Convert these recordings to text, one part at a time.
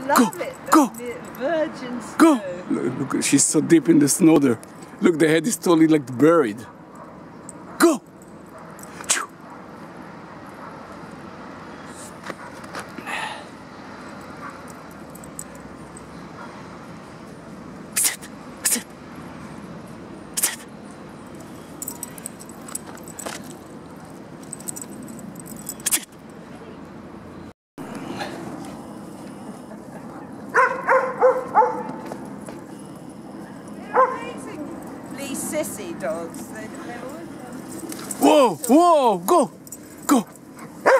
love it. Go. The virgin snow. Go! Look, she's so deep in the snow there. Look, the head is totally like buried. Go! Choo. Sit. Sit. Sit. Sit. Amazingly sissy dogs. They're always Whoa! Whoa! Go! Go! Go!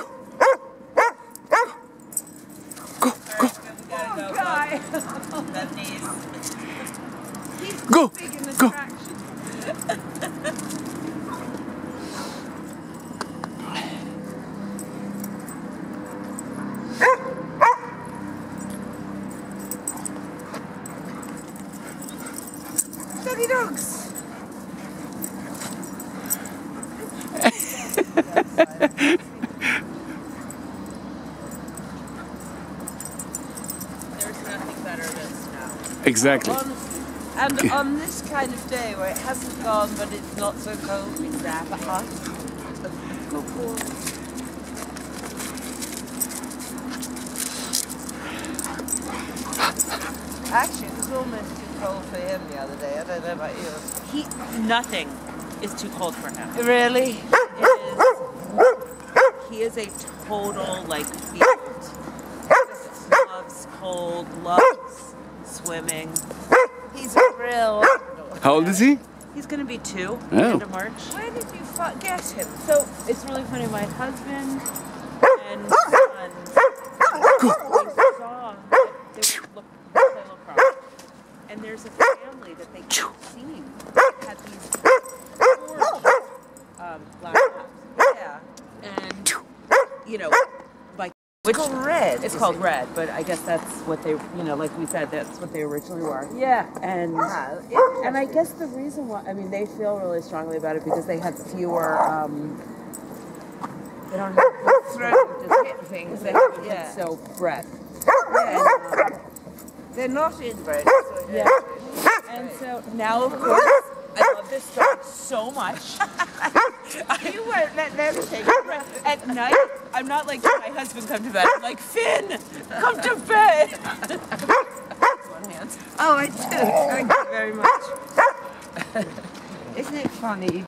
Go! oh, guy. He's Go! big an Go! attraction. Doggy dogs. There's nothing better than snow. Exactly. And on this kind of day where it hasn't gone but it's not so cold, it's that hot. Go cool. Actually, it was almost too cold for him the other day. I don't know about you. Nothing is too cold for him. Really? He is a total, like, field. Just loves cold, loves swimming. He's a real... How old is he? He's going to be 2 Oh. end of March. Where did you get him? So, it's really funny. My husband and son, Go! they saw that they would play lacrosse. And there's a family that they keep seeing had these gorgeous black labs. Yeah. And, you know, like... It's called Red. It's called Red, but I guess that's what they, like we said, that's what they originally were. Yeah. And I guess the reason why, I mean, they feel really strongly about it because they have fewer, they don't have Throat to hit things. so breath. Yeah. They're not inbred. So Yeah. And so now, of course, I love this dog so much. you won't let them take it. At night, I'm not like, my husband come to bed. I'm like, Finn, come to bed. One hand. Oh, I do. Thank you very much. Isn't it funny?